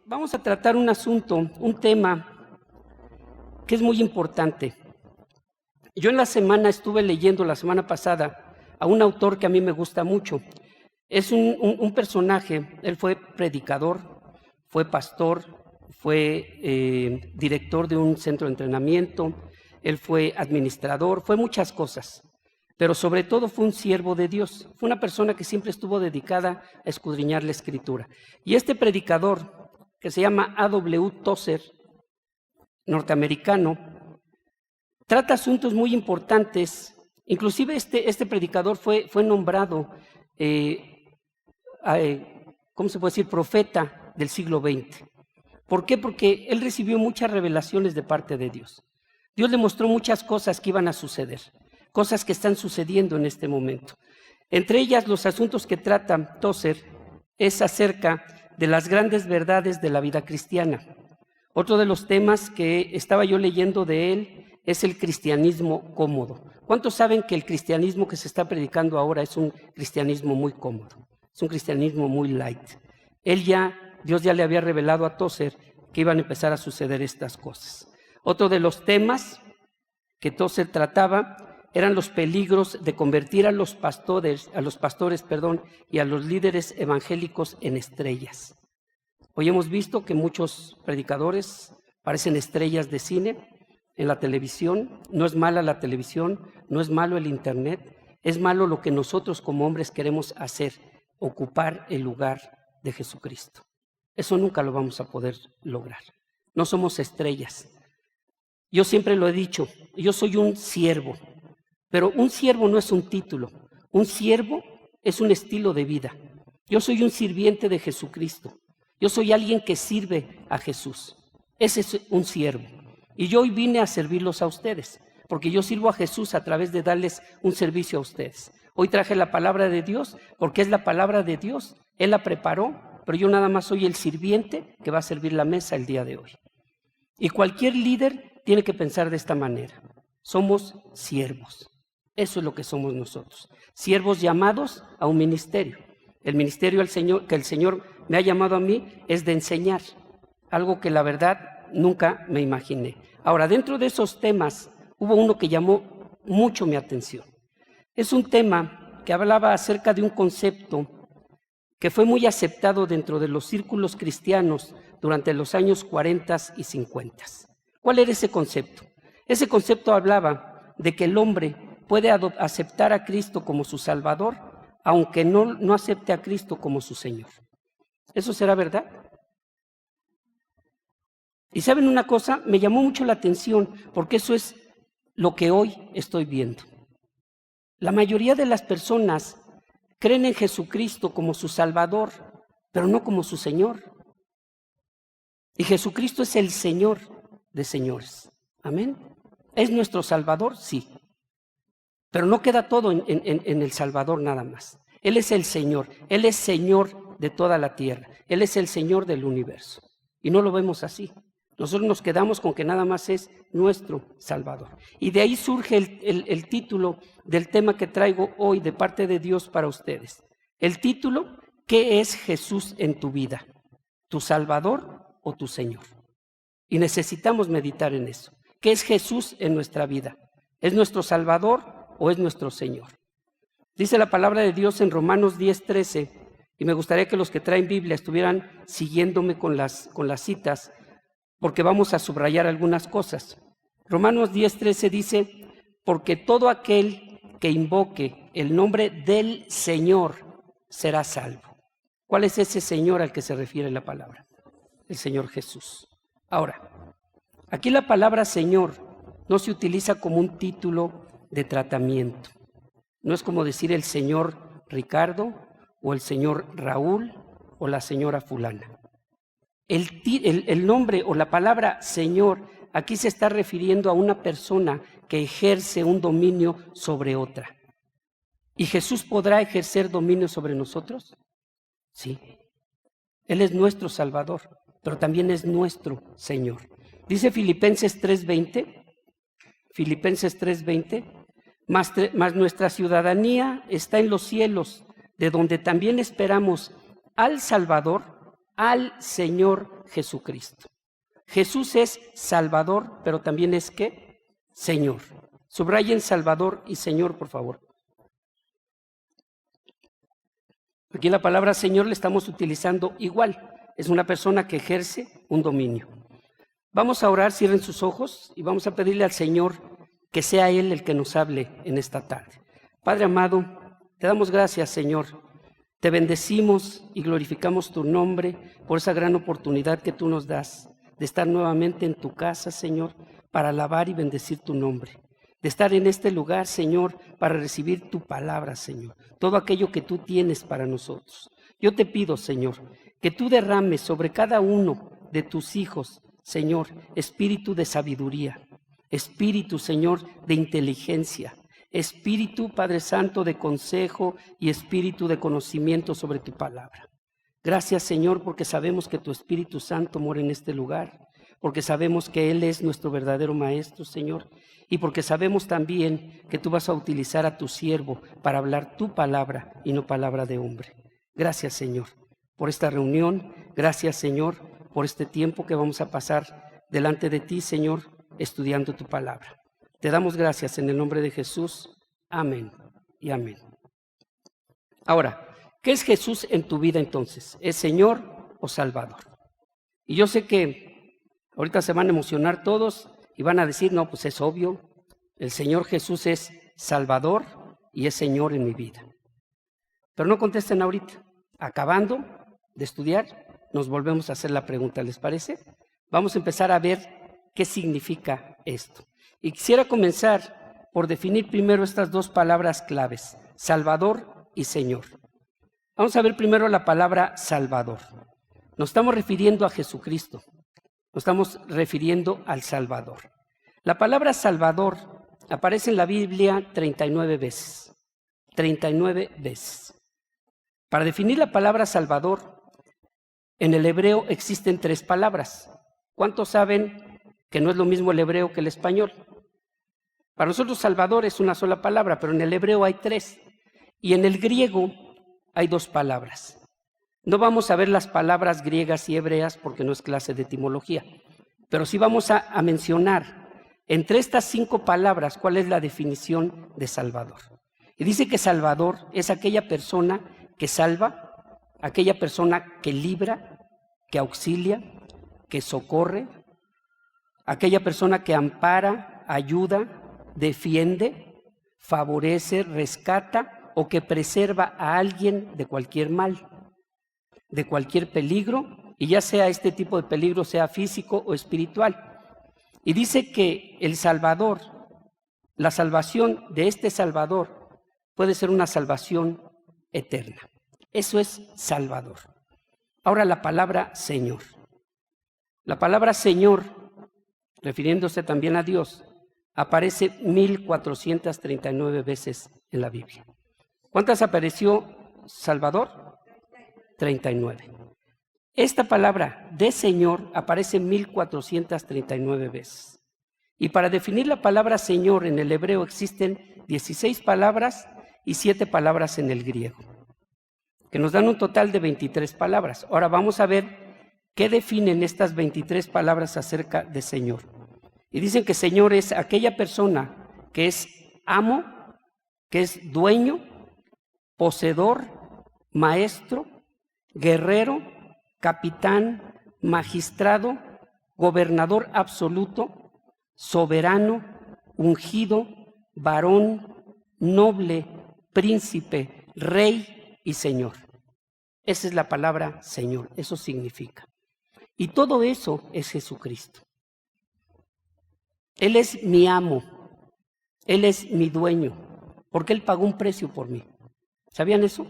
Vamos a tratar un asunto, un tema que es muy importante. Yo en la semana estuve leyendo, la semana pasada, a un autor que a mí me gusta mucho. Es un personaje, él fue predicador, fue pastor, fue director de un centro de entrenamiento, él fue administrador, fue muchas cosas, pero sobre todo fue un siervo de Dios, fue una persona que siempre estuvo dedicada a escudriñar la Escritura. Y este predicador, que se llama A.W. Tozer, norteamericano, trata asuntos muy importantes. Inclusive este predicador fue nombrado, ¿cómo se puede decir?, profeta del siglo XX. ¿Por qué? Porque él recibió muchas revelaciones de parte de Dios. Dios le mostró muchas cosas que iban a suceder, cosas que están sucediendo en este momento. Entre ellas, los asuntos que trata Tozer es acerca de las grandes verdades de la vida cristiana. Otro de los temas que estaba yo leyendo de él es el cristianismo cómodo. ¿Cuántos saben que el cristianismo que se está predicando ahora es un cristianismo muy cómodo? Es un cristianismo muy light. Dios ya le había revelado a Tozer que iban a empezar a suceder estas cosas. Otro de los temas que Tozer trataba eran los peligros de convertir a los pastores, y a los líderes evangélicos en estrellas. Hoy hemos visto que muchos predicadores parecen estrellas de cine en la televisión. No es mala la televisión, no es malo el internet, es malo lo que nosotros como hombres queremos hacer, ocupar el lugar de Jesucristo. Eso nunca lo vamos a poder lograr. No somos estrellas. Yo siempre lo he dicho, yo soy un siervo, pero un siervo no es un título, un siervo es un estilo de vida. Yo soy un sirviente de Jesucristo, yo soy alguien que sirve a Jesús. Ese es un siervo. Y yo hoy vine a servirlos a ustedes, porque yo sirvo a Jesús a través de darles un servicio a ustedes. Hoy traje la palabra de Dios, porque es la palabra de Dios. Él la preparó, pero yo nada más soy el sirviente que va a servir la mesa el día de hoy. Y cualquier líder tiene que pensar de esta manera. Somos siervos. Eso es lo que somos nosotros. Siervos llamados a un ministerio. El ministerio que el Señor me ha llamado a mí es de enseñar. Algo que la verdad nunca me imaginé. Ahora, dentro de esos temas, hubo uno que llamó mucho mi atención. Es un tema que hablaba acerca de un concepto que fue muy aceptado dentro de los círculos cristianos durante los años 40 y 50. ¿Cuál era ese concepto? Ese concepto hablaba de que el hombre puede aceptar a Cristo como su Salvador, aunque no acepte a Cristo como su Señor. ¿Eso será verdad? Y ¿saben una cosa? Me llamó mucho la atención porque eso es lo que hoy estoy viendo. La mayoría de las personas creen en Jesucristo como su Salvador, pero no como su Señor. Y Jesucristo es el Señor de señores. Amén. ¿Es nuestro Salvador? Sí. Pero no queda todo en el Salvador nada más. Él es el Señor. Él es Señor de toda la tierra. Él es el Señor del universo. Y no lo vemos así. Nosotros nos quedamos con que nada más es nuestro Salvador. Y de ahí surge el título del tema que traigo hoy de parte de Dios para ustedes. El título, ¿qué es Jesús en tu vida? ¿Tu Salvador o tu Señor? Y necesitamos meditar en eso. ¿Qué es Jesús en nuestra vida? ¿Es nuestro Salvador o es nuestro Señor? Dice la palabra de Dios en Romanos 10:13, y me gustaría que los que traen Biblia estuvieran siguiéndome con las citas, porque vamos a subrayar algunas cosas. Romanos 10:13 dice, porque todo aquel que invoque el nombre del Señor será salvo. ¿Cuál es ese Señor al que se refiere la palabra? El Señor Jesús. Ahora, aquí la palabra Señor no se utiliza como un título de tratamiento. No es como decir el señor Ricardo o el señor Raúl o la señora fulana. El nombre o la palabra Señor aquí se está refiriendo a una persona que ejerce un dominio sobre otra. ¿Y Jesús podrá ejercer dominio sobre nosotros? Sí. Él es nuestro Salvador, pero también es nuestro Señor. Dice Filipenses 3:20, mas nuestra ciudadanía está en los cielos, de donde también esperamos al Salvador, al Señor Jesucristo. Jesús es Salvador, pero también es ¿qué? Señor. Subrayen Salvador y Señor, por favor. Aquí la palabra Señor la estamos utilizando igual. Es una persona que ejerce un dominio. Vamos a orar, cierren sus ojos y vamos a pedirle al Señor que sea Él el que nos hable en esta tarde. Padre amado, te damos gracias, Señor. Te bendecimos y glorificamos tu nombre por esa gran oportunidad que tú nos das de estar nuevamente en tu casa, Señor, para alabar y bendecir tu nombre. De estar en este lugar, Señor, para recibir tu palabra, Señor. Todo aquello que tú tienes para nosotros. Yo te pido, Señor, que tú derrames sobre cada uno de tus hijos, Señor, espíritu de sabiduría, espíritu, Señor, de inteligencia, espíritu, Padre Santo, de consejo y espíritu de conocimiento sobre tu palabra. Gracias, Señor, porque sabemos que tu Espíritu Santo mora en este lugar, porque sabemos que Él es nuestro verdadero Maestro, Señor, y porque sabemos también que tú vas a utilizar a tu siervo para hablar tu palabra y no palabra de hombre. Gracias, Señor, por esta reunión. Gracias, Señor, por este tiempo que vamos a pasar delante de ti, Señor, estudiando tu palabra. Te damos gracias en el nombre de Jesús. Amén y amén. Ahora, ¿qué es Jesús en tu vida entonces? ¿Es Señor o Salvador? Y yo sé que ahorita se van a emocionar todos y van a decir, no, pues es obvio, el Señor Jesús es Salvador y es Señor en mi vida. Pero no contesten ahorita. Acabando de estudiar, nos volvemos a hacer la pregunta, ¿les parece? Vamos a empezar a ver qué significa esto. Y quisiera comenzar por definir primero estas dos palabras claves, Salvador y Señor. Vamos a ver primero la palabra Salvador. Nos estamos refiriendo a Jesucristo, nos estamos refiriendo al Salvador. La palabra Salvador aparece en la Biblia 39 veces. 39 veces. Para definir la palabra Salvador, en el hebreo existen 3 palabras. ¿Cuántos saben que no es lo mismo el hebreo que el español? Para nosotros Salvador es una sola palabra, pero en el hebreo hay 3. Y en el griego hay 2 palabras. No vamos a ver las palabras griegas y hebreas porque no es clase de etimología, pero sí vamos a mencionar entre estas 5 palabras cuál es la definición de Salvador. Y dice que Salvador es aquella persona que salva, aquella persona que libra, que auxilia, que socorre, aquella persona que ampara, ayuda, defiende, favorece, rescata o que preserva a alguien de cualquier mal, de cualquier peligro, y ya sea este tipo de peligro sea físico o espiritual. Y dice que el Salvador, la salvación de este Salvador puede ser una salvación eterna. Eso es Salvador. Ahora la palabra Señor. La palabra Señor, refiriéndose también a Dios, aparece 1439 veces en la Biblia. ¿Cuántas apareció Salvador? 39. Esta palabra de Señor aparece 1439 veces. Y para definir la palabra Señor en el hebreo existen 16 palabras y 7 palabras en el griego, que nos dan un total de 23 palabras. Ahora vamos a ver qué definen estas 23 palabras acerca de Señor. Y dicen que Señor es aquella persona que es amo, que es dueño, poseedor, maestro, guerrero, capitán, magistrado, gobernador absoluto, soberano, ungido, varón, noble, príncipe, rey y señor. Esa es la palabra Señor, eso significa. Y todo eso es Jesucristo. Él es mi amo, Él es mi dueño, porque Él pagó un precio por mí. ¿Sabían eso?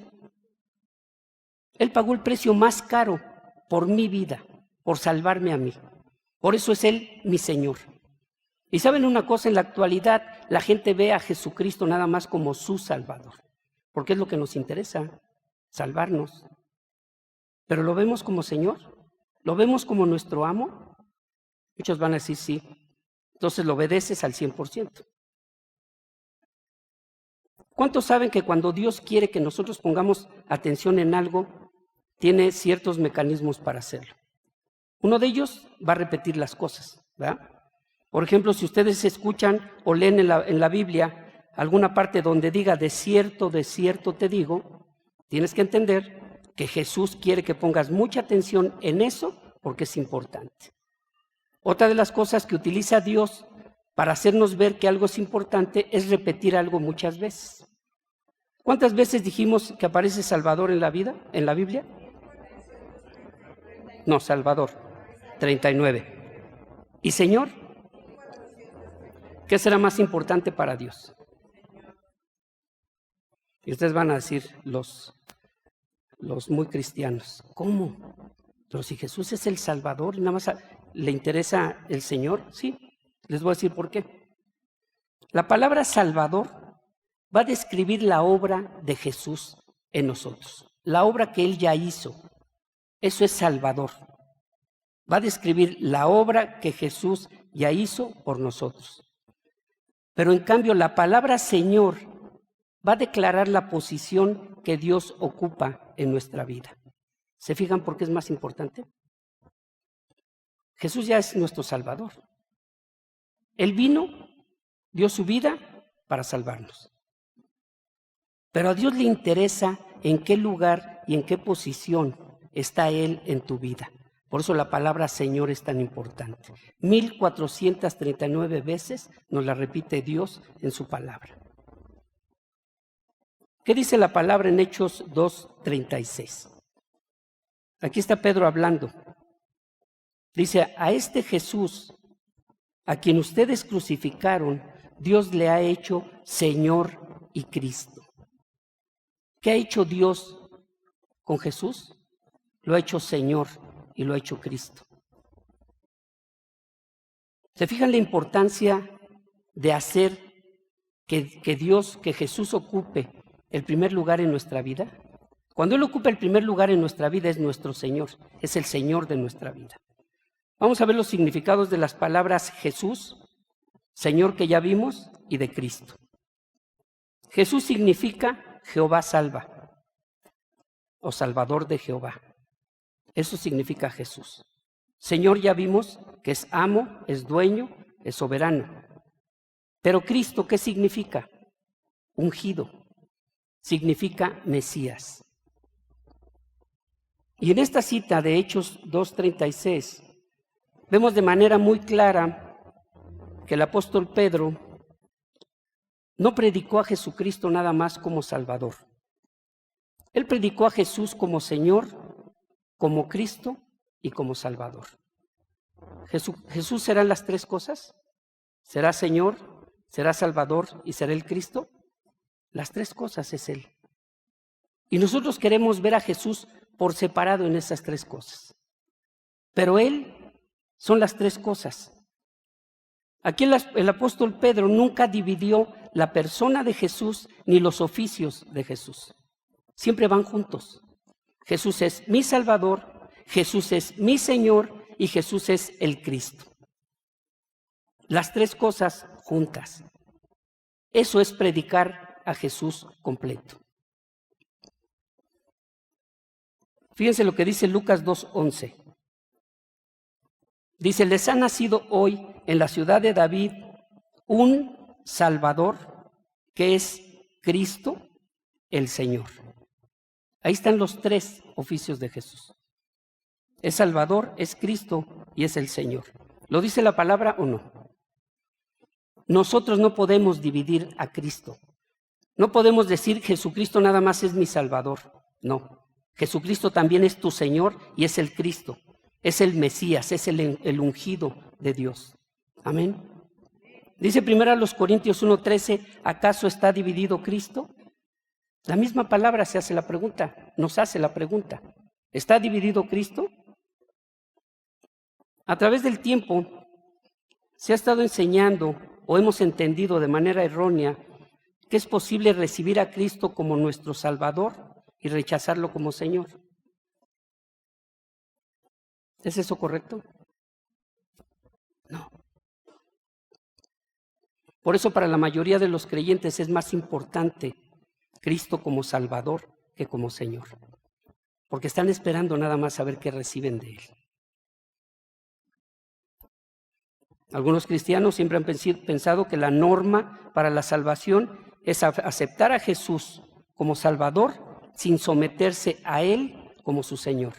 Él pagó el precio más caro por mi vida, por salvarme a mí. Por eso es Él mi Señor. Y ¿saben una cosa? En la actualidad la gente ve a Jesucristo nada más como su Salvador, porque es lo que nos interesa, salvarnos. Pero ¿lo vemos como Señor? ¿Lo vemos como nuestro amo? Muchos van a decir sí. Entonces lo obedeces al 100%. ¿Cuántos saben que cuando Dios quiere que nosotros pongamos atención en algo, tiene ciertos mecanismos para hacerlo? Uno de ellos va a repetir las cosas, ¿verdad? Por ejemplo, si ustedes escuchan o leen en la Biblia alguna parte donde diga de cierto te digo, tienes que entender que Jesús quiere que pongas mucha atención en eso porque es importante. Otra de las cosas que utiliza Dios para hacernos ver que algo es importante es repetir algo muchas veces. ¿Cuántas veces dijimos que aparece Salvador en la Biblia? No, Salvador, 39. ¿Y Señor? ¿Qué será más importante para Dios? Y ustedes van a decir, los muy cristianos, ¿cómo? Pero si Jesús es el Salvador y nada más le interesa el Señor, sí, les voy a decir por qué. La palabra Salvador va a describir la obra de Jesús en nosotros, la obra que Él ya hizo. Eso es Salvador. Va a describir la obra que Jesús ya hizo por nosotros. Pero en cambio la palabra Señor va a declarar la posición que Dios ocupa en nuestra vida. ¿Se fijan por qué es más importante? Jesús ya es nuestro Salvador. Él vino, dio su vida para salvarnos. Pero a Dios le interesa en qué lugar y en qué posición está Él en tu vida. Por eso la palabra Señor es tan importante. 1439 veces nos la repite Dios en su palabra. ¿Qué dice la palabra en Hechos 2:36? Aquí está Pedro hablando. Dice, a este Jesús, a quien ustedes crucificaron, Dios le ha hecho Señor y Cristo. ¿Qué ha hecho Dios con Jesús? Lo ha hecho Señor y lo ha hecho Cristo. ¿Se fijan la importancia de hacer que Dios, que Jesús ocupe el primer lugar en nuestra vida? Cuando Él ocupa el primer lugar en nuestra vida es nuestro Señor, es el Señor de nuestra vida. Vamos a ver los significados de las palabras Jesús, Señor que ya vimos, y de Cristo. Jesús significa Jehová salva, o Salvador de Jehová. Eso significa Jesús. Señor ya vimos que es amo, es dueño, es soberano. Pero Cristo, ¿qué significa? Ungido. Significa Mesías. Y en esta cita de Hechos 2:36 vemos de manera muy clara que el apóstol Pedro no predicó a Jesucristo nada más como Salvador. Él predicó a Jesús como Señor, como Cristo y como Salvador. ¿Jesús será las tres cosas? ¿Será Señor, será Salvador y será el Cristo? Las tres cosas es Él. Y nosotros queremos ver a Jesús por separado en esas tres cosas. Pero Él son las tres cosas. Aquí el apóstol Pedro nunca dividió la persona de Jesús ni los oficios de Jesús. Siempre van juntos. Jesús es mi Salvador, Jesús es mi Señor y Jesús es el Cristo. Las tres cosas juntas. Eso es predicar a Jesús completo. Fíjense lo que dice Lucas 2:11. Dice, les ha nacido hoy en la ciudad de David un Salvador que es Cristo el Señor. Ahí están los tres oficios de Jesús. Es Salvador, es Cristo y es el Señor. ¿Lo dice la palabra o no? Nosotros no podemos dividir a Cristo. No podemos decir Jesucristo nada más es mi Salvador. No. Jesucristo también es tu Señor y es el Cristo. Es el Mesías, es el ungido de Dios. Amén. Dice 1 Corintios 1:13, ¿acaso está dividido Cristo? La misma palabra se hace la pregunta, nos hace la pregunta. ¿Está dividido Cristo? A través del tiempo se ha estado enseñando o hemos entendido de manera errónea que es posible recibir a Cristo como nuestro Salvador y rechazarlo como Señor. ¿Es eso correcto? No. Por eso para la mayoría de los creyentes es más importante Cristo como Salvador que como Señor. Porque están esperando nada más saber qué reciben de Él. Algunos cristianos siempre han pensado que la norma para la salvación es aceptar a Jesús como Salvador sin someterse a Él como su Señor.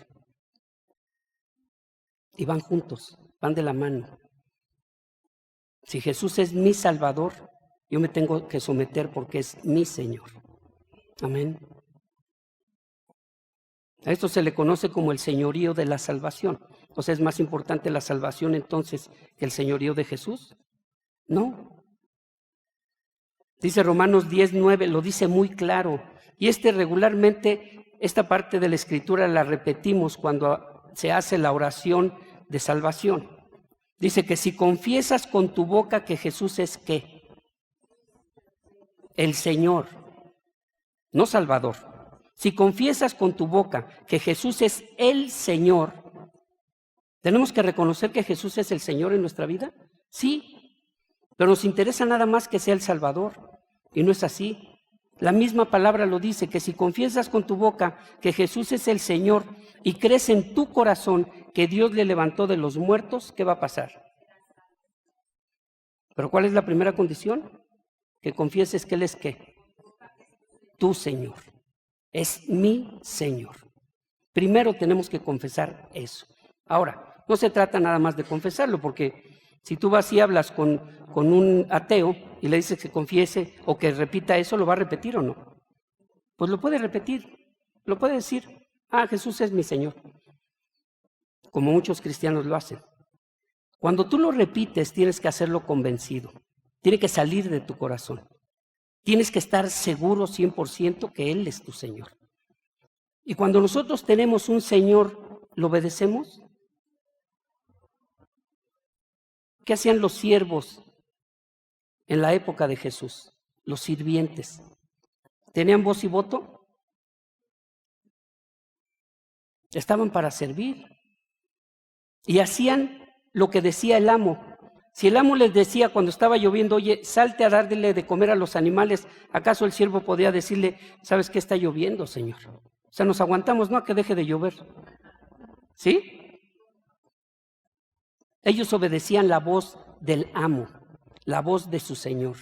Y van juntos, van de la mano. Si Jesús es mi Salvador, yo me tengo que someter porque es mi Señor. Amén. A esto se le conoce como el señorío de la salvación. O sea, ¿es más importante la salvación entonces que el señorío de Jesús? No. Dice Romanos 10:9, lo dice muy claro. Y regularmente, esta parte de la Escritura la repetimos cuando se hace la oración de salvación. Dice que si confiesas con tu boca que Jesús es ¿qué? El Señor, no Salvador. Si confiesas con tu boca que Jesús es el Señor, ¿tenemos que reconocer que Jesús es el Señor en nuestra vida? Sí, pero nos interesa nada más que sea el Salvador, y no es así. La misma palabra lo dice, que si confiesas con tu boca que Jesús es el Señor y crees en tu corazón que Dios le levantó de los muertos, ¿qué va a pasar? ¿Pero cuál es la primera condición? Que confieses que Él es ¿qué? Tu Señor. Es mi Señor. Primero tenemos que confesar eso. Ahora, no se trata nada más de confesarlo, porque si tú vas y hablas con un ateo y le dices que confiese o que repita eso, ¿lo va a repetir o no? Pues lo puede repetir, lo puede decir, Jesús es mi Señor, como muchos cristianos lo hacen. Cuando tú lo repites, tienes que hacerlo convencido, tiene que salir de tu corazón. Tienes que estar seguro 100% que Él es tu Señor. Y cuando nosotros tenemos un Señor, ¿lo obedecemos? ¿Qué hacían los siervos en la época de Jesús? Los sirvientes. ¿Tenían voz y voto? Estaban para servir. Y hacían lo que decía el amo. Si el amo les decía cuando estaba lloviendo, oye, salte a darle de comer a los animales, ¿acaso el siervo podía decirle, sabes que está lloviendo, Señor? O sea, nos aguantamos, no a que deje de llover. ¿Sí? Ellos obedecían la voz del amo, la voz de su Señor.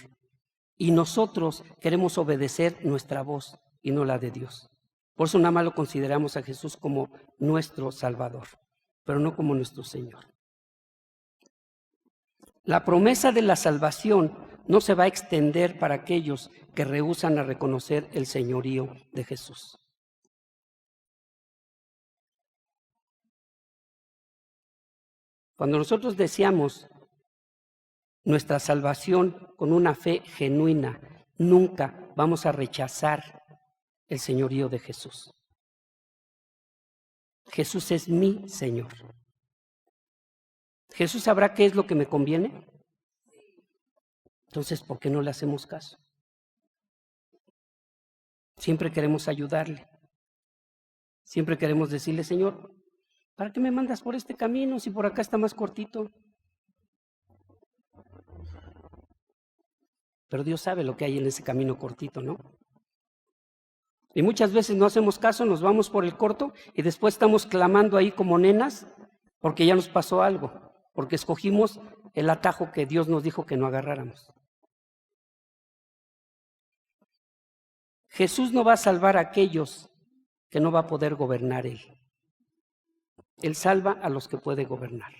Y nosotros queremos obedecer nuestra voz y no la de Dios. Por eso nada más lo consideramos a Jesús como nuestro Salvador, pero no como nuestro Señor. La promesa de la salvación no se va a extender para aquellos que rehúsan a reconocer el señorío de Jesús. Cuando nosotros deseamos nuestra salvación con una fe genuina, nunca vamos a rechazar el señorío de Jesús. Jesús es mi Señor. ¿Jesús sabrá qué es lo que me conviene? Entonces, ¿por qué no le hacemos caso? Siempre queremos ayudarle. Siempre queremos decirle, Señor, ¿para qué me mandas por este camino si por acá está más cortito? Pero Dios sabe lo que hay en ese camino cortito, ¿no? Y muchas veces no hacemos caso, nos vamos por el corto y después estamos clamando ahí como nenas porque ya nos pasó algo. Porque escogimos el atajo que Dios nos dijo que no agarráramos. Jesús no va a salvar a aquellos que no va a poder gobernar Él. Él salva a los que puede gobernar.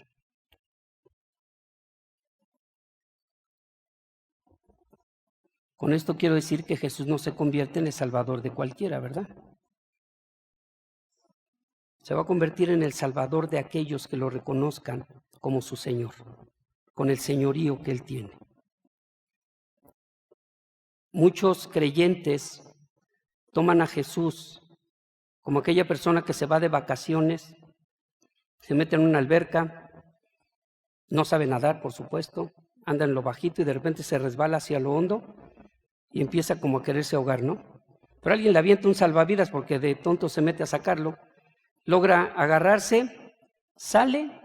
Con esto quiero decir que Jesús no se convierte en el Salvador de cualquiera, ¿verdad? Se va a convertir en el Salvador de aquellos que lo reconozcan como su Señor, con el señorío que Él tiene. Muchos creyentes toman a Jesús como aquella persona que se va de vacaciones, se mete en una alberca, no sabe nadar, por supuesto, anda en lo bajito y de repente se resbala hacia lo hondo y empieza como a quererse ahogar, ¿no? Pero alguien le avienta un salvavidas porque de tonto se mete a sacarlo, logra agarrarse, sale,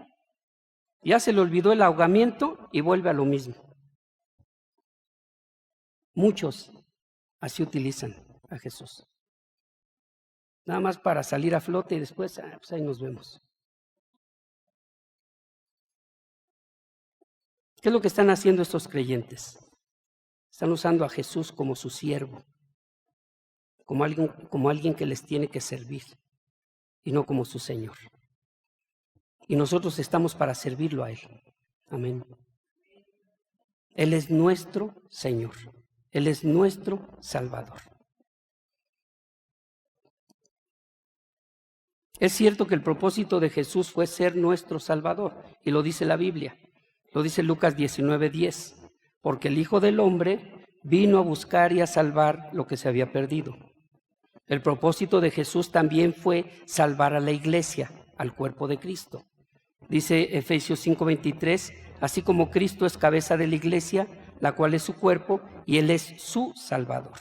ya se le olvidó el ahogamiento y vuelve a lo mismo. Muchos así utilizan a Jesús. Nada más para salir a flote y después, pues ahí nos vemos. ¿Qué es lo que están haciendo estos creyentes? Están usando a Jesús como su siervo, como alguien que les tiene que servir y no como su Señor. Y nosotros estamos para servirlo a Él. Amén. Él es nuestro Señor. Él es nuestro Salvador. Es cierto que el propósito de Jesús fue ser nuestro Salvador, y lo dice la Biblia. Lo dice Lucas 19:10, porque el Hijo del Hombre vino a buscar y a salvar lo que se había perdido. El propósito de Jesús también fue salvar a la iglesia, al cuerpo de Cristo. Dice Efesios 5:23, así como Cristo es cabeza de la iglesia, la cual es su cuerpo, y Él es su Salvador.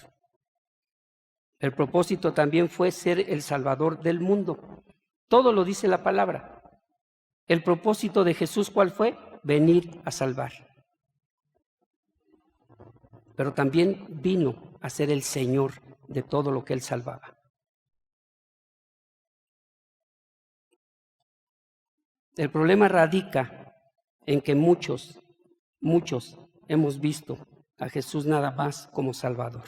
El propósito también fue ser el Salvador del mundo. Todo lo dice la palabra. El propósito de Jesús, ¿cuál fue? Venir a salvar. Pero también vino a ser el Señor de todo lo que Él salvaba. El problema radica en que muchos hemos visto a Jesús nada más como Salvador.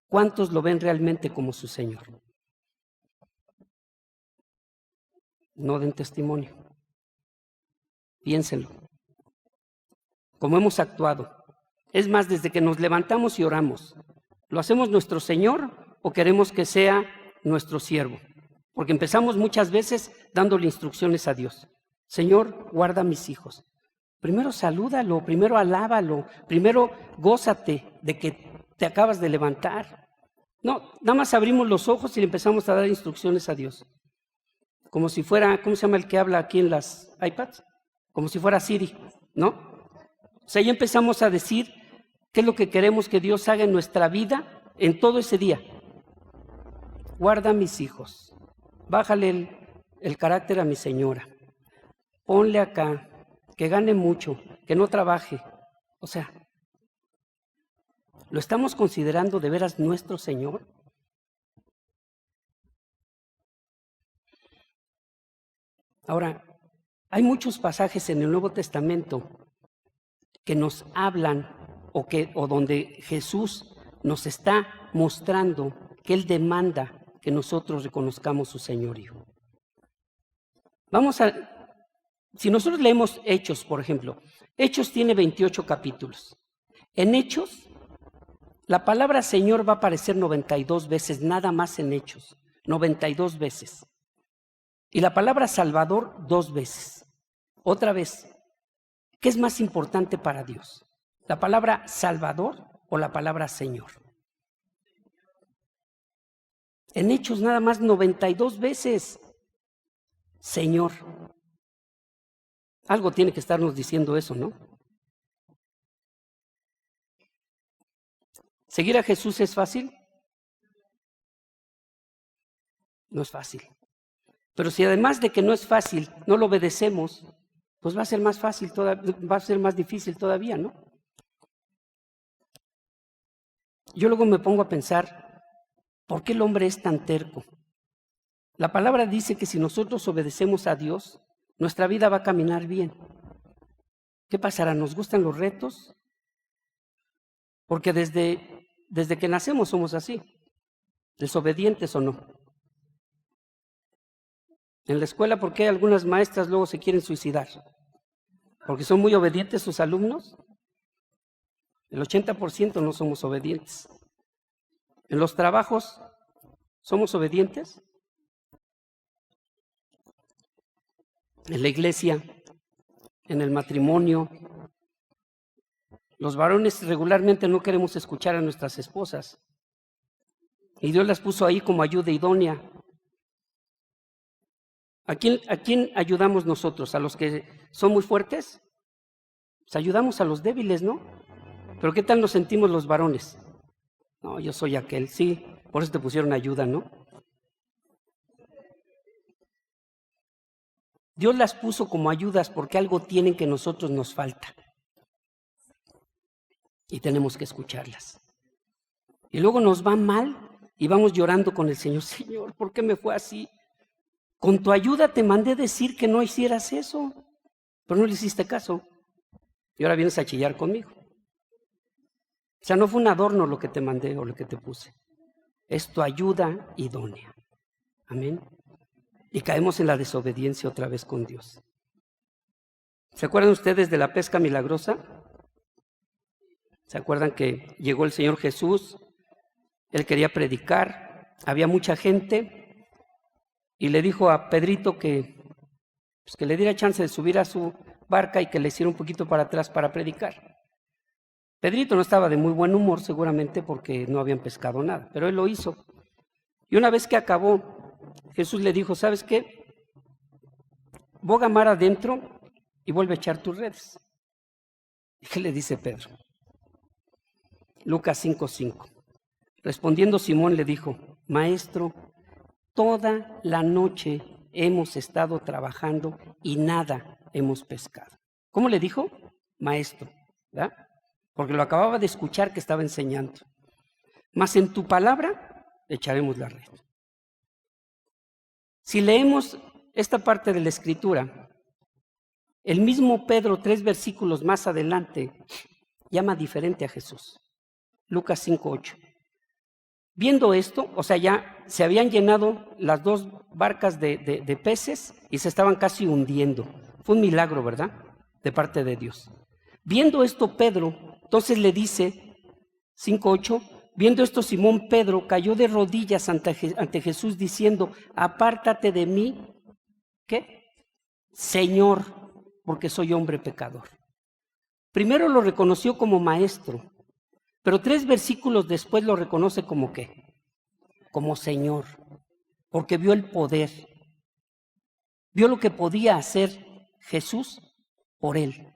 ¿Cuántos lo ven realmente como su Señor? No den testimonio. Piénsenlo. ¿Cómo hemos actuado? Es más, desde que nos levantamos y oramos, ¿lo hacemos nuestro Señor o queremos que sea nuestro siervo? Porque empezamos muchas veces dándole instrucciones a Dios. Señor, guarda a mis hijos. Primero salúdalo, primero alábalo, primero gózate de que te acabas de levantar. No, nada más abrimos los ojos y le empezamos a dar instrucciones a Dios. Como si fuera, ¿cómo se llama el que habla aquí en las iPads? Como si fuera Siri, ¿no? O sea, ya empezamos a decir qué es lo que queremos que Dios haga en nuestra vida en todo ese día. Guarda a mis hijos, bájale el carácter a mi señora, ponle acá, que gane mucho, que no trabaje. O sea, ¿lo estamos considerando de veras nuestro Señor? Ahora, hay muchos pasajes en el Nuevo Testamento que nos hablan o donde Jesús nos está mostrando que Él demanda que nosotros reconozcamos su señorío. Si nosotros leemos Hechos, por ejemplo, Hechos tiene 28 capítulos. En Hechos, la palabra Señor va a aparecer 92 veces, nada más en Hechos, 92 veces. Y la palabra Salvador 2 veces. Otra vez, ¿qué es más importante para Dios? ¿La palabra Salvador o la palabra Señor? En Hechos nada más 92 veces. Señor. Algo tiene que estarnos diciendo eso, ¿no? ¿Seguir a Jesús es fácil? No es fácil. Pero si además de que no es fácil, no lo obedecemos, pues va a ser más fácil, va a ser más difícil todavía, ¿no? Yo luego me pongo a pensar, ¿por qué el hombre es tan terco? La palabra dice que si nosotros obedecemos a Dios, nuestra vida va a caminar bien. ¿Qué pasará? ¿Nos gustan los retos? Porque desde que nacemos somos así, desobedientes o no. En la escuela, ¿por qué algunas maestras luego se quieren suicidar? ¿Porque son muy obedientes sus alumnos? El 80% no somos obedientes. ¿En los trabajos somos obedientes? En la iglesia, en el matrimonio, los varones regularmente no queremos escuchar a nuestras esposas. Y Dios las puso ahí como ayuda idónea. ¿A quién ayudamos nosotros? ¿A los que son muy fuertes? Pues ayudamos a los débiles, ¿no? Pero ¿qué tal nos sentimos los varones? No, yo soy aquel, sí, por eso te pusieron ayuda, ¿no? Dios las puso como ayudas porque algo tienen que a nosotros nos falta. Y tenemos que escucharlas. Y luego nos va mal Y vamos llorando con el Señor, Señor, ¿por qué me fue así? Con tu ayuda te mandé decir que no hicieras eso, pero no le hiciste caso. Y ahora vienes a chillar conmigo. O sea, no fue un adorno lo que te mandé o lo que te puse. Es tu ayuda idónea. Amén. Y caemos en la desobediencia otra vez con Dios. ¿Se acuerdan ustedes de la pesca milagrosa? ¿Se acuerdan que llegó el Señor Jesús? Él quería predicar, había mucha gente y le dijo a Pedrito que le diera chance de subir a su barca y que le hiciera un poquito para atrás para predicar. Pedrito no estaba de muy buen humor seguramente porque no habían pescado nada, pero él lo hizo. Y una vez que acabó, Jesús le dijo, ¿sabes qué? Boga mar adentro y vuelve a echar tus redes. ¿Y qué le dice Pedro? Lucas 5:5. Respondiendo Simón le dijo, Maestro, toda la noche hemos estado trabajando y nada hemos pescado. ¿Cómo le dijo? Maestro, ¿verdad? Porque lo acababa de escuchar que estaba enseñando. Mas en tu palabra echaremos la red. Si leemos esta parte de la Escritura, el mismo Pedro, 3 versículos más adelante, llama diferente a Jesús. Lucas 5:8. Viendo esto, o sea, ya se habían llenado las 2 barcas de peces y se estaban casi hundiendo. Fue un milagro, ¿verdad? De parte de Dios. Viendo esto, Pedro, entonces le dice, 5:8, viendo esto, Simón Pedro cayó de rodillas ante Jesús diciendo, apártate de mí, ¿qué? Señor, porque soy hombre pecador. Primero lo reconoció como maestro. Pero 3 versículos después lo reconoce como ¿qué? Como Señor, porque vio el poder, vio lo que podía hacer Jesús por él.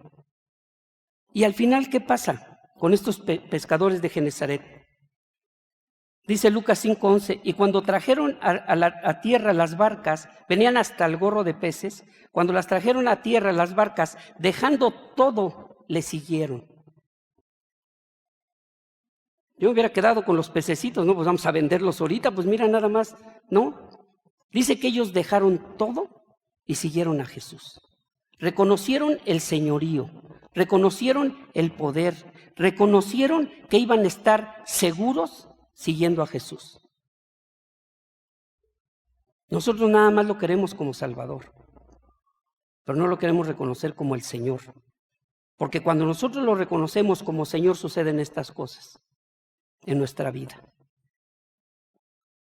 Y al final, ¿qué pasa con estos pescadores de Genezaret? Dice Lucas 5:11, y cuando trajeron a tierra las barcas, venían hasta el gorro de peces, cuando las trajeron a tierra las barcas, dejando todo, le siguieron. Yo me hubiera quedado con los pececitos, no, pues vamos a venderlos ahorita, pues mira nada más, no. Dice que ellos dejaron todo y siguieron a Jesús. Reconocieron el señorío, reconocieron el poder, reconocieron que iban a estar seguros siguiendo a Jesús. Nosotros nada más lo queremos como Salvador, pero no lo queremos reconocer como el Señor. Porque cuando nosotros lo reconocemos como Señor suceden estas cosas en nuestra vida.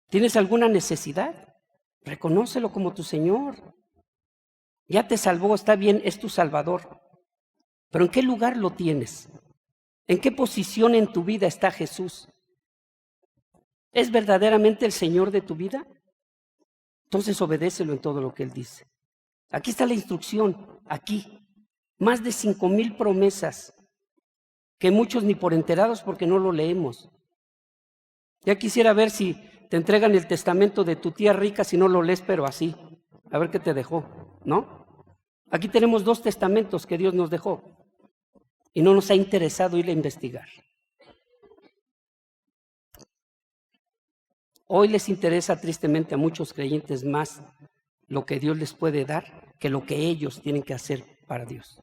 ¿Tienes alguna necesidad? Reconócelo como tu Señor. Ya te salvó, está bien, es tu Salvador. Pero ¿en qué lugar lo tienes? ¿En qué posición en tu vida está Jesús? ¿Es verdaderamente el Señor de tu vida? Entonces obedécelo en todo lo que Él dice. Aquí está la instrucción, aquí. Más de 5,000 promesas que muchos ni por enterados porque no lo leemos. Ya quisiera ver si te entregan el testamento de tu tía rica si no lo lees, pero así. A ver qué te dejó, ¿no? Aquí tenemos 2 testamentos que Dios nos dejó y no nos ha interesado ir a investigar. Hoy les interesa tristemente a muchos creyentes más lo que Dios les puede dar que lo que ellos tienen que hacer para Dios.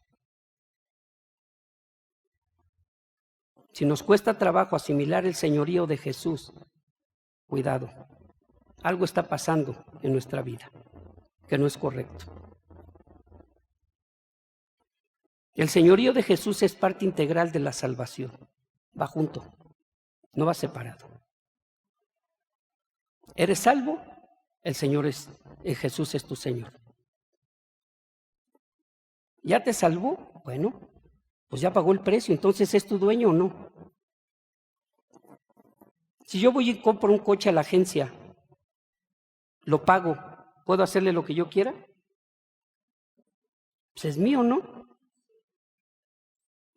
Si nos cuesta trabajo asimilar el señorío de Jesús, cuidado, algo está pasando en nuestra vida que no es correcto. El señorío de Jesús es parte integral de la salvación, va junto, no va separado. ¿Eres salvo? El Señor Jesús es tu Señor. ¿Ya te salvó? Bueno, pues ya pagó el precio, entonces ¿es tu dueño o no? Si yo voy y compro un coche a la agencia, lo pago, ¿puedo hacerle lo que yo quiera? Pues es mío, ¿no?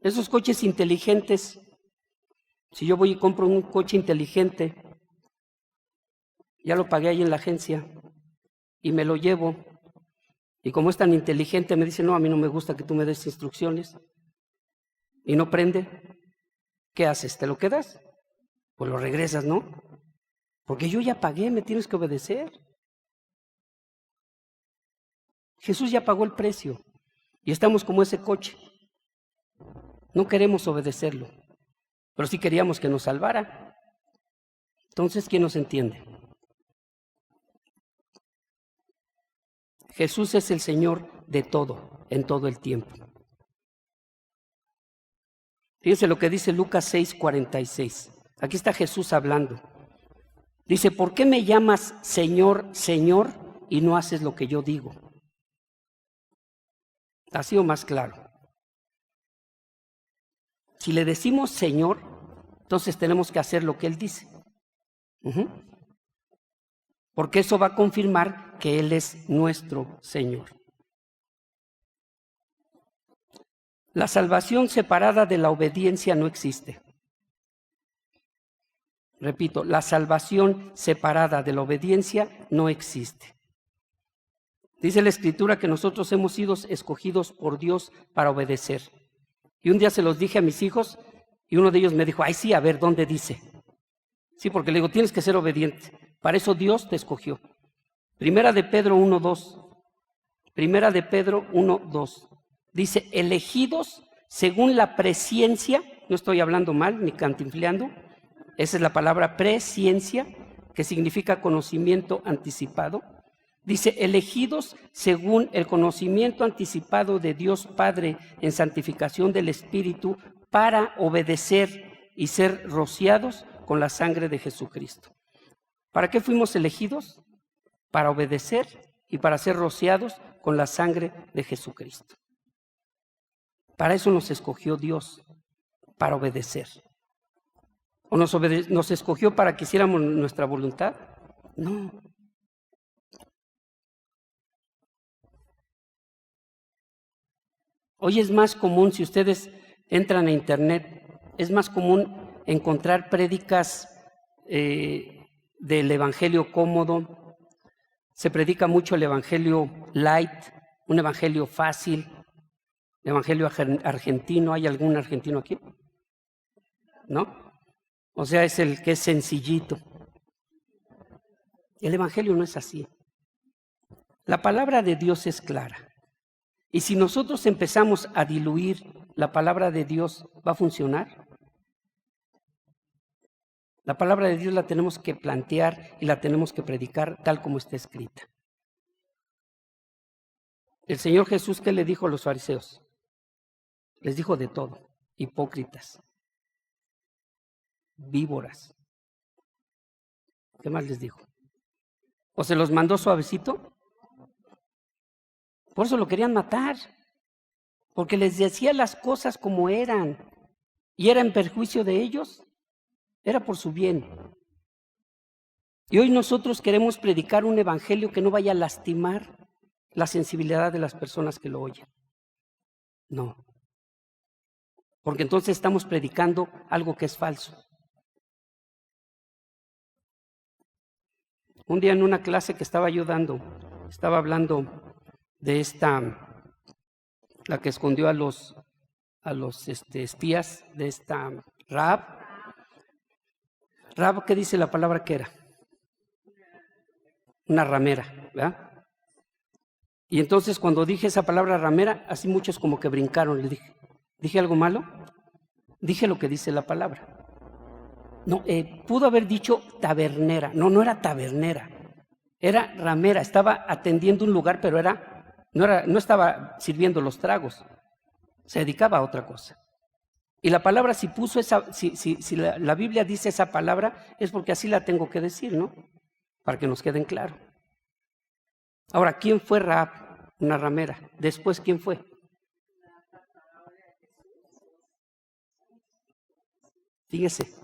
Esos coches inteligentes, si yo voy y compro un coche inteligente, ya lo pagué ahí en la agencia y me lo llevo. Y como es tan inteligente, me dice, no, a mí no me gusta que tú me des instrucciones. Y no prende. ¿Qué haces? ¿Te lo quedas? Pues lo regresas, ¿no? Porque yo ya pagué, me tienes que obedecer. Jesús ya pagó el precio y estamos como ese coche. No queremos obedecerlo, pero sí queríamos que nos salvara. Entonces, ¿quién nos entiende? Jesús es el Señor de todo, en todo el tiempo. Fíjense lo que dice Lucas 6:46. Aquí está Jesús hablando. Dice, ¿por qué me llamas Señor, Señor, y no haces lo que yo digo? Ha sido más claro. Si le decimos Señor, entonces tenemos que hacer lo que Él dice. Porque eso va a confirmar que Él es nuestro Señor. La salvación separada de la obediencia no existe. Repito, la salvación separada de la obediencia no existe. Dice la Escritura que nosotros hemos sido escogidos por Dios para obedecer. Y un día se los dije a mis hijos y uno de ellos me dijo, ay sí, a ver, ¿dónde dice? Sí, porque le digo, tienes que ser obediente. Para eso Dios te escogió. Primera de Pedro 1:2. Primera de Pedro 1:2. Dice, elegidos según la presciencia, no estoy hablando mal ni cantinfleando, esa es la palabra presciencia, que significa conocimiento anticipado. Dice, elegidos según el conocimiento anticipado de Dios Padre en santificación del Espíritu para obedecer y ser rociados con la sangre de Jesucristo. ¿Para qué fuimos elegidos? Para obedecer y para ser rociados con la sangre de Jesucristo. Para eso nos escogió Dios, para obedecer. ¿O nos escogió para que hiciéramos nuestra voluntad? No. Hoy es más común, si ustedes entran a internet, es más común encontrar prédicas del evangelio cómodo. Se predica mucho el evangelio light, un evangelio fácil, el evangelio argentino. ¿Hay algún argentino aquí? ¿No? O sea, es el que es sencillito. El evangelio no es así. La palabra de Dios es clara. Y si nosotros empezamos a diluir la palabra de Dios, ¿va a funcionar? La palabra de Dios la tenemos que plantear y la tenemos que predicar tal como está escrita. El Señor Jesús, ¿qué le dijo a los fariseos? Les dijo de todo: hipócritas, víboras. ¿Qué más les dijo? ¿O se los mandó suavecito? Por eso lo querían matar, porque les decía las cosas como eran, y era en perjuicio de ellos, era por su bien. Y hoy nosotros queremos predicar un evangelio que no vaya a lastimar la sensibilidad de las personas que lo oyen. No, porque entonces estamos predicando algo que es falso. Un día en una clase que estaba yo dando, estaba hablando de la que escondió a los espías, de esta Rahab. Rahab, ¿qué dice la palabra que era? Una ramera, ¿verdad? Y entonces cuando dije esa palabra ramera, así muchos como que brincaron. Le ¿dije algo malo? Dije lo que dice la palabra. No, pudo haber dicho tabernera. No era tabernera, era ramera. Estaba atendiendo un lugar, pero no estaba sirviendo los tragos, se dedicaba a otra cosa. Y la palabra, si la Biblia dice esa palabra, es porque así la tengo que decir, ¿no? Para que nos queden claro. Ahora, ¿quién fue Rahab? Una ramera. Después, ¿quién fue? Fíjese.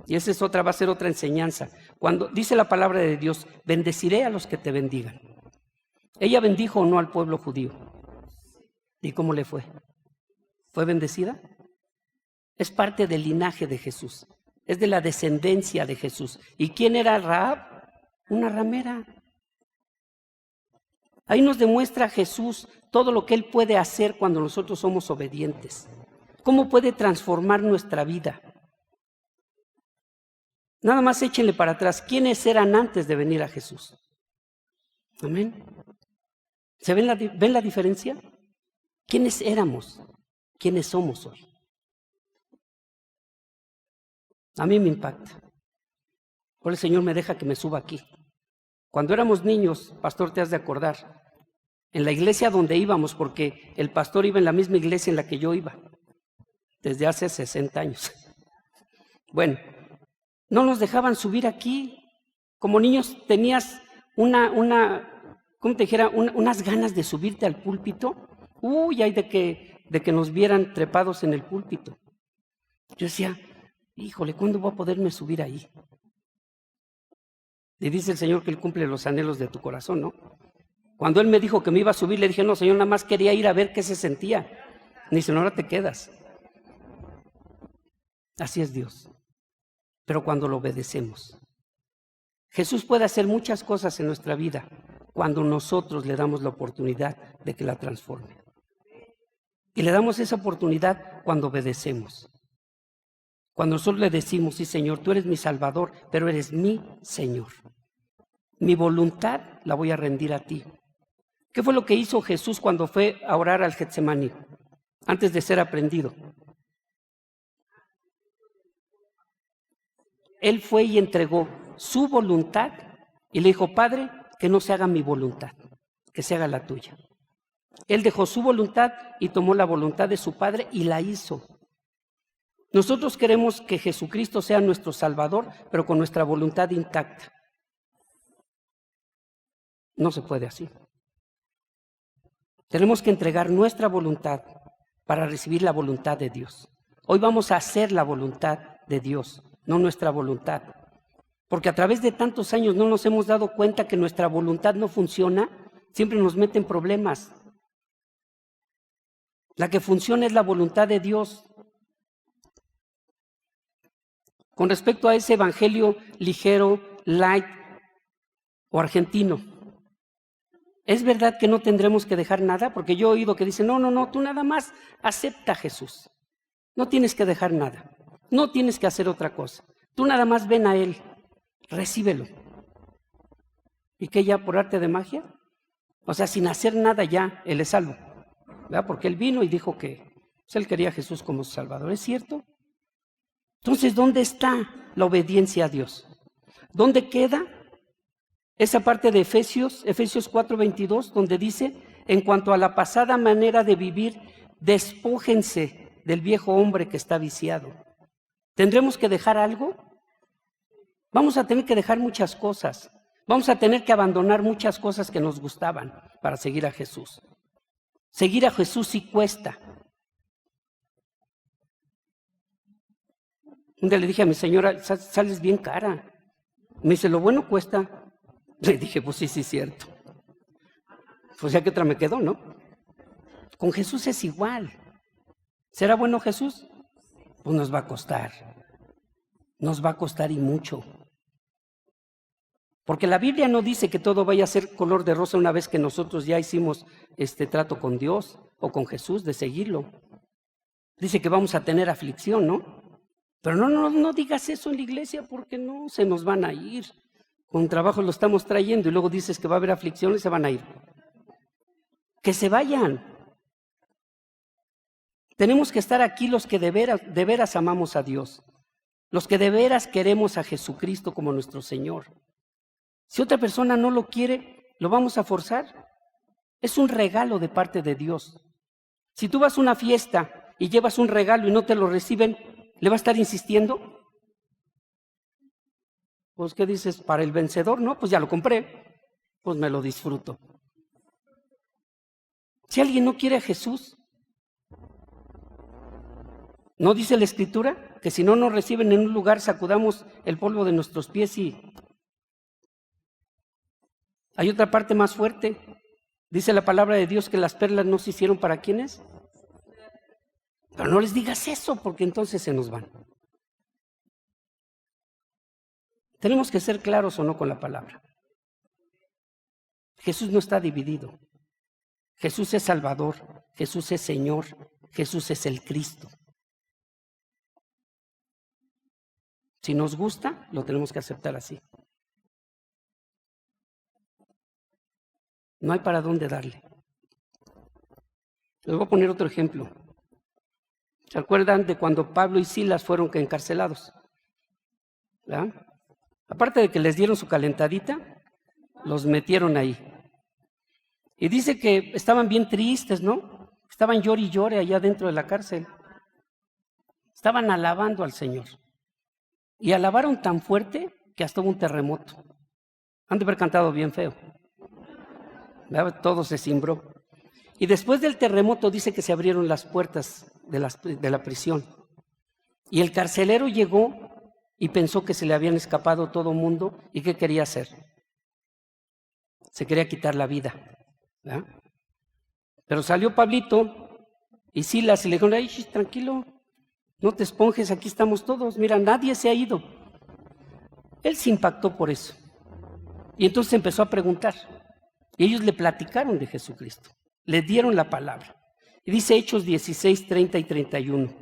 Y esa va a ser otra enseñanza. Cuando dice la palabra de Dios, bendeciré a los que te bendigan. ¿Ella bendijo o no al pueblo judío? ¿Y cómo le fue? ¿Fue bendecida? Es parte del linaje de Jesús. Es de la descendencia de Jesús. ¿Y quién era Rahab? Una ramera. Ahí nos demuestra Jesús todo lo que Él puede hacer cuando nosotros somos obedientes. ¿Cómo puede transformar nuestra vida? Nada más échenle para atrás. ¿Quiénes eran antes de venir a Jesús? Amén. ¿Se ven la diferencia? ¿Quiénes éramos? ¿Quiénes somos hoy? A mí me impacta. Por el Señor me deja que me suba aquí. Cuando éramos niños, pastor, te has de acordar, en la iglesia donde íbamos, porque el pastor iba en la misma iglesia en la que yo iba, desde hace 60 años. Bueno, no nos dejaban subir aquí. Como niños tenías ¿cómo te dijera? Unas ganas de subirte al púlpito. Hay de que nos vieran trepados en el púlpito. Yo decía, híjole, ¿cuándo voy a poderme subir ahí? Y dice el Señor que Él cumple los anhelos de tu corazón, ¿no? Cuando Él me dijo que me iba a subir, le dije, no, Señor, nada más quería ir a ver qué se sentía. Ni si no, ahora te quedas. Así es Dios. Pero cuando lo obedecemos. Jesús puede hacer muchas cosas en nuestra vida cuando nosotros le damos la oportunidad de que la transforme. Y le damos esa oportunidad cuando obedecemos. Cuando nosotros le decimos, sí, Señor, tú eres mi Salvador, pero eres mi Señor. Mi voluntad la voy a rendir a ti. ¿Qué fue lo que hizo Jesús cuando fue a orar al Getsemaní, antes de ser aprendido? Él fue y entregó su voluntad y le dijo, Padre, que no se haga mi voluntad, que se haga la tuya. Él dejó su voluntad y tomó la voluntad de su Padre y la hizo. Nosotros queremos que Jesucristo sea nuestro Salvador, pero con nuestra voluntad intacta. No se puede así. Tenemos que entregar nuestra voluntad para recibir la voluntad de Dios. Hoy vamos a hacer la voluntad de Dios, no nuestra voluntad. Porque a través de tantos años no nos hemos dado cuenta que nuestra voluntad no funciona, siempre nos mete en problemas. La que funciona es la voluntad de Dios. Con respecto a ese evangelio ligero, light o argentino, ¿es verdad que no tendremos que dejar nada? Porque yo he oído que dicen, no, tú nada más acepta a Jesús. No tienes que dejar nada. No tienes que hacer otra cosa. Tú nada más ven a Él, recíbelo. ¿Y qué ya por arte de magia? O sea, sin hacer nada ya, Él es salvo. ¿Verdad? Porque Él vino y dijo que Él quería a Jesús como su Salvador. ¿Es cierto? Entonces, ¿dónde está la obediencia a Dios? ¿Dónde queda esa parte de Efesios 4:22, donde dice, en cuanto a la pasada manera de vivir, despójense del viejo hombre que está viciado? ¿Tendremos que dejar algo? Vamos a tener que dejar muchas cosas. Vamos a tener que abandonar muchas cosas que nos gustaban para seguir a Jesús. Seguir a Jesús sí cuesta. Un día le dije a mi señora, sales bien cara. Me dice, lo bueno cuesta. Le dije, pues sí, cierto. Pues ya que otra me quedó, ¿no? Con Jesús es igual. ¿Será bueno Jesús? Pues nos va a costar. Nos va a costar y mucho. Porque la Biblia no dice que todo vaya a ser color de rosa una vez que nosotros ya hicimos este trato con Dios o con Jesús de seguirlo. Dice que vamos a tener aflicción, ¿no? Pero no digas eso en la iglesia porque no se nos van a ir. Con trabajo lo estamos trayendo y luego dices que va a haber aflicción y se van a ir. Que se vayan. Tenemos que estar aquí los que de veras amamos a Dios. Los que de veras queremos a Jesucristo como nuestro Señor. Si otra persona no lo quiere, ¿lo vamos a forzar? Es un regalo de parte de Dios. Si tú vas a una fiesta y llevas un regalo y no te lo reciben, ¿le va a estar insistiendo? Pues, ¿qué dices? Para el vencedor, ¿no? Pues ya lo compré, pues me lo disfruto. Si alguien no quiere a Jesús, ¿no dice la Escritura que si no nos reciben en un lugar sacudamos el polvo de nuestros pies? Y hay otra parte más fuerte. Dice la palabra de Dios que las perlas no se hicieron para ¿quiénes? Pero no les digas eso porque entonces se nos van. Tenemos que ser claros o no con la palabra. Jesús no está dividido. Jesús es Salvador, Jesús es Señor, Jesús es el Cristo. Si nos gusta, lo tenemos que aceptar así. No hay para dónde darle. Les voy a poner otro ejemplo. ¿Se acuerdan de cuando Pablo y Silas fueron encarcelados? ¿Verdad? Aparte de que les dieron su calentadita, los metieron ahí. Y dice que estaban bien tristes, ¿no? Estaban llore y llore allá dentro de la cárcel. Estaban alabando al Señor. Y alabaron tan fuerte que hasta hubo un terremoto. Han de haber cantado bien feo. ¿Verdad? Todo se cimbró. Y después del terremoto dice que se abrieron las puertas de la prisión. Y el carcelero llegó y pensó que se le habían escapado todo el mundo. ¿Y qué quería hacer? Se quería quitar la vida, ¿verdad? Pero salió Pablito y Silas y le dijeron, ay, tranquilo, no te esponjes, aquí estamos todos, mira, nadie se ha ido. Él se impactó por eso. Y entonces empezó a preguntar. Y ellos le platicaron de Jesucristo. Le dieron la palabra. Y dice Hechos 16, 30 y 31.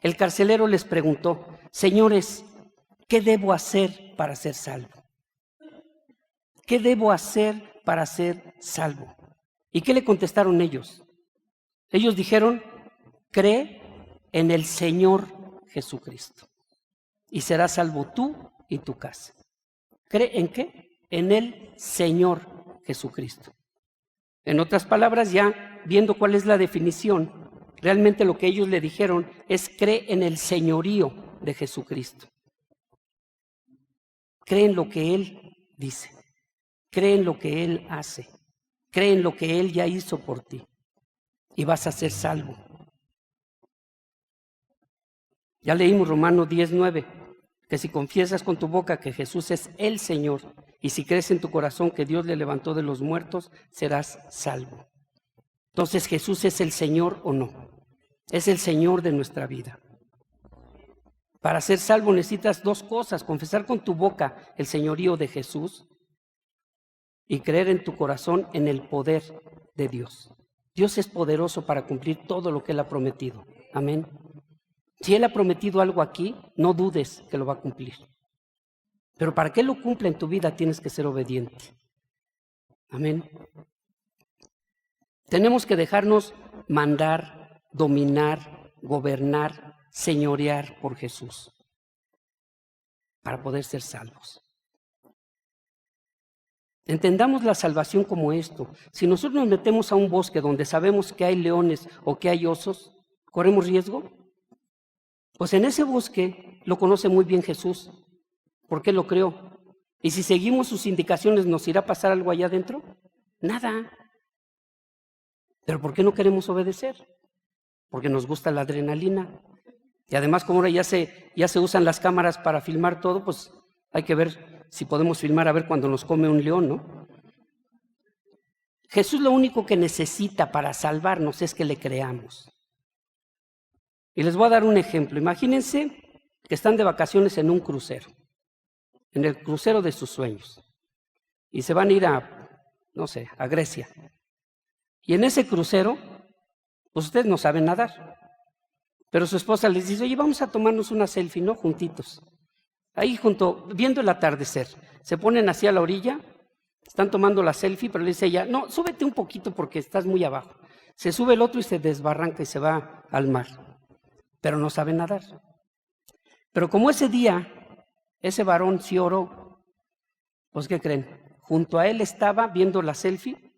El carcelero les preguntó, señores, ¿qué debo hacer para ser salvo? ¿Qué debo hacer para ser salvo? ¿Y qué le contestaron ellos? Ellos dijeron, cree en el Señor Jesucristo y serás salvo tú y tu casa. ¿Cree en qué? En el Señor Jesucristo. En otras palabras, ya viendo cuál es la definición, realmente lo que ellos le dijeron es cree en el señorío de Jesucristo. Cree en lo que Él dice, cree en lo que Él hace, cree en lo que Él ya hizo por ti y vas a ser salvo. Ya leímos Romanos 10:9, que si confiesas con tu boca que Jesús es el Señor y si crees en tu corazón que Dios le levantó de los muertos, serás salvo. Entonces, ¿Jesús es el Señor o no? Es el Señor de nuestra vida. Para ser salvo necesitas dos cosas: confesar con tu boca el señorío de Jesús y creer en tu corazón en el poder de Dios. Dios es poderoso para cumplir todo lo que Él ha prometido. Amén. Si Él ha prometido algo aquí, no dudes que lo va a cumplir. Pero para que Él lo cumpla en tu vida tienes que ser obediente. Amén. Tenemos que dejarnos mandar, dominar, gobernar, señorear por Jesús para poder ser salvos. Entendamos la salvación como esto. Si nosotros nos metemos a un bosque donde sabemos que hay leones o que hay osos, ¿corremos riesgo? Pues en ese bosque lo conoce muy bien Jesús, porque Él lo creó. Y si seguimos sus indicaciones, ¿nos irá a pasar algo allá adentro? Nada. ¿Pero por qué no queremos obedecer? Porque nos gusta la adrenalina. Y además, como ahora ya se usan las cámaras para filmar todo, pues hay que ver si podemos filmar a ver cuando nos come un león, ¿no? Jesús lo único que necesita para salvarnos es que le creamos. Y les voy a dar un ejemplo. Imagínense que están de vacaciones en un crucero, en el crucero de sus sueños, y se van a ir a Grecia. Y en ese crucero, pues ustedes no saben nadar, pero su esposa les dice, oye, vamos a tomarnos una selfie, ¿no? Juntitos. Ahí viendo el atardecer, se ponen hacia la orilla, están tomando la selfie, pero le dice ella, no, súbete un poquito porque estás muy abajo. Se sube el otro y se desbarranca y se va al mar, pero no sabe nadar. Pero como ese día, ese varón sí oró, pues ¿qué creen? Junto a él estaba, viendo la selfie,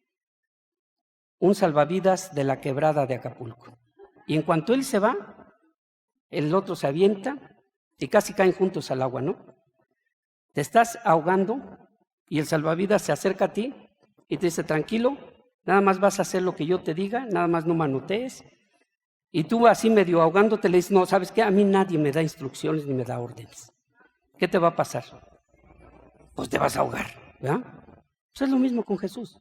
un salvavidas de la quebrada de Acapulco. Y en cuanto él se va, el otro se avienta y casi caen juntos al agua, ¿no? Te estás ahogando y el salvavidas se acerca a ti y te dice, tranquilo, nada más vas a hacer lo que yo te diga, nada más no manotees. Y tú así medio ahogándote le dices, no, ¿sabes qué? A mí nadie me da instrucciones ni me da órdenes. ¿Qué te va a pasar? Pues te vas a ahogar, ¿verdad? Pues es lo mismo con Jesús.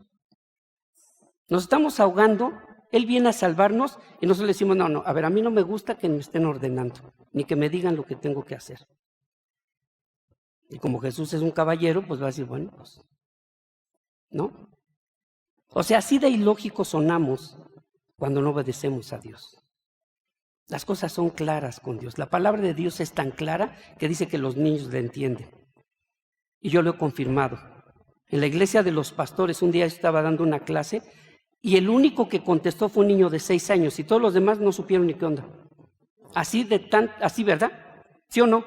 Nos estamos ahogando, Él viene a salvarnos y nosotros le decimos, no, a ver, a mí no me gusta que me estén ordenando, ni que me digan lo que tengo que hacer. Y como Jesús es un caballero, pues va a decir, bueno, pues, ¿no? O sea, así de ilógico sonamos cuando no obedecemos a Dios. Las cosas son claras con Dios. La palabra de Dios es tan clara que dice que los niños la entienden. Y yo lo he confirmado. En la iglesia de los pastores un día estaba dando una clase y el único que contestó fue un niño de 6 años y todos los demás no supieron ni qué onda. Así, ¿verdad? ¿Sí o no?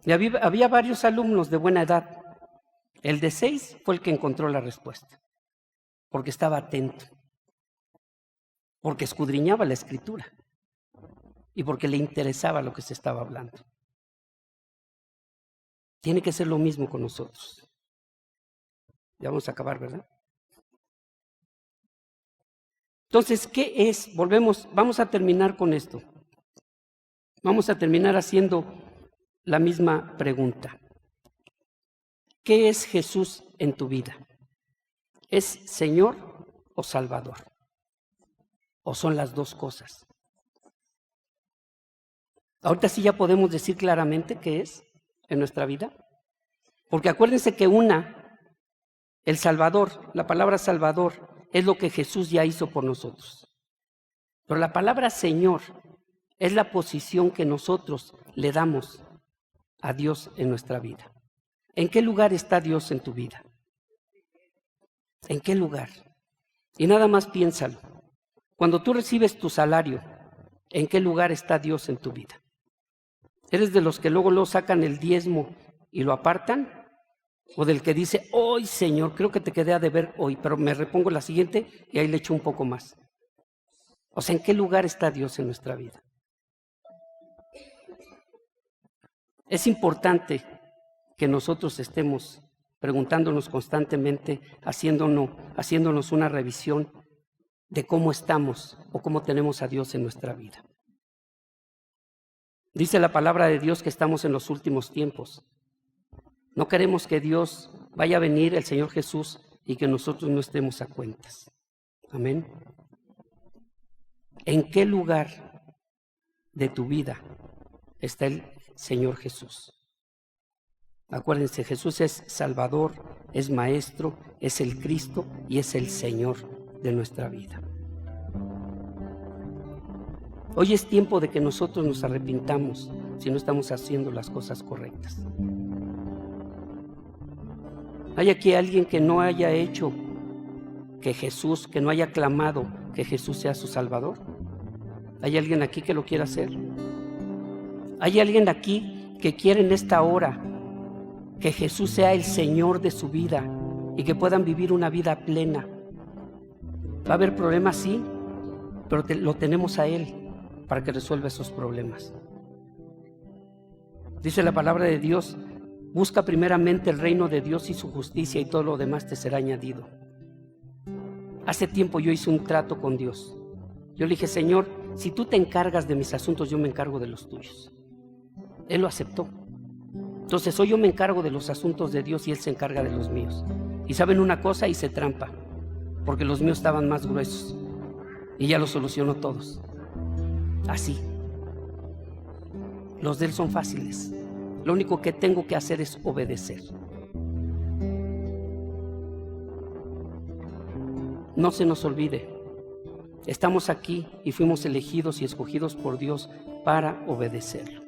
Y había varios alumnos de buena edad. El de 6 fue el que encontró la respuesta, porque estaba atento, porque escudriñaba la escritura y porque le interesaba lo que se estaba hablando. Tiene que ser lo mismo con nosotros. Ya vamos a acabar, ¿verdad? Entonces, ¿qué es? Vamos a terminar con esto. Vamos a terminar haciendo la misma pregunta. ¿Qué es Jesús en tu vida? ¿Es Señor o Salvador? ¿O son las dos cosas? Ahorita sí ya podemos decir claramente qué es en nuestra vida. Porque acuérdense que el Salvador, la palabra Salvador, es lo que Jesús ya hizo por nosotros. Pero la palabra Señor es la posición que nosotros le damos a Dios en nuestra vida. ¿En qué lugar está Dios en tu vida? ¿En qué lugar? Y nada más piénsalo. Cuando tú recibes tu salario, ¿en qué lugar está Dios en tu vida? ¿Eres de los que luego sacan el diezmo y lo apartan? ¿O del que dice, hoy Señor, creo que te quedé a deber hoy, pero me repongo la siguiente y ahí le echo un poco más? O sea, ¿en qué lugar está Dios en nuestra vida? Es importante que nosotros estemos preguntándonos constantemente, haciéndonos una revisión de cómo estamos o cómo tenemos a Dios en nuestra vida. Dice la palabra de Dios que estamos en los últimos tiempos. No queremos que Dios vaya a venir, el Señor Jesús, y que nosotros no estemos a cuentas. Amén. ¿En qué lugar de tu vida está el Señor Jesús? Acuérdense, Jesús es Salvador, es Maestro, es el Cristo y es el Señor de nuestra vida. Hoy es tiempo de que nosotros nos arrepintamos si no estamos haciendo las cosas correctas. ¿Hay aquí alguien que no haya hecho que no haya clamado que Jesús sea su Salvador? ¿Hay alguien aquí que lo quiera hacer? ¿Hay alguien aquí que quiere en esta hora que Jesús sea el Señor de su vida y que puedan vivir una vida plena? Va a haber problemas, sí, pero lo tenemos a Él para que resuelva esos problemas. Dice la palabra de Dios, busca primeramente el reino de Dios y su justicia y todo lo demás te será añadido. Hace tiempo yo hice un trato con Dios. Yo le dije, Señor, si tú te encargas de mis asuntos, yo me encargo de los tuyos. Él lo aceptó. Entonces hoy yo me encargo de los asuntos de Dios y Él se encarga de los míos. Y saben una cosa, hice trampa, porque los míos estaban más gruesos y ya los solucionó todos. Así. Los de Él son fáciles. Lo único que tengo que hacer es obedecer. No se nos olvide, estamos aquí y fuimos elegidos y escogidos por Dios para obedecerlo.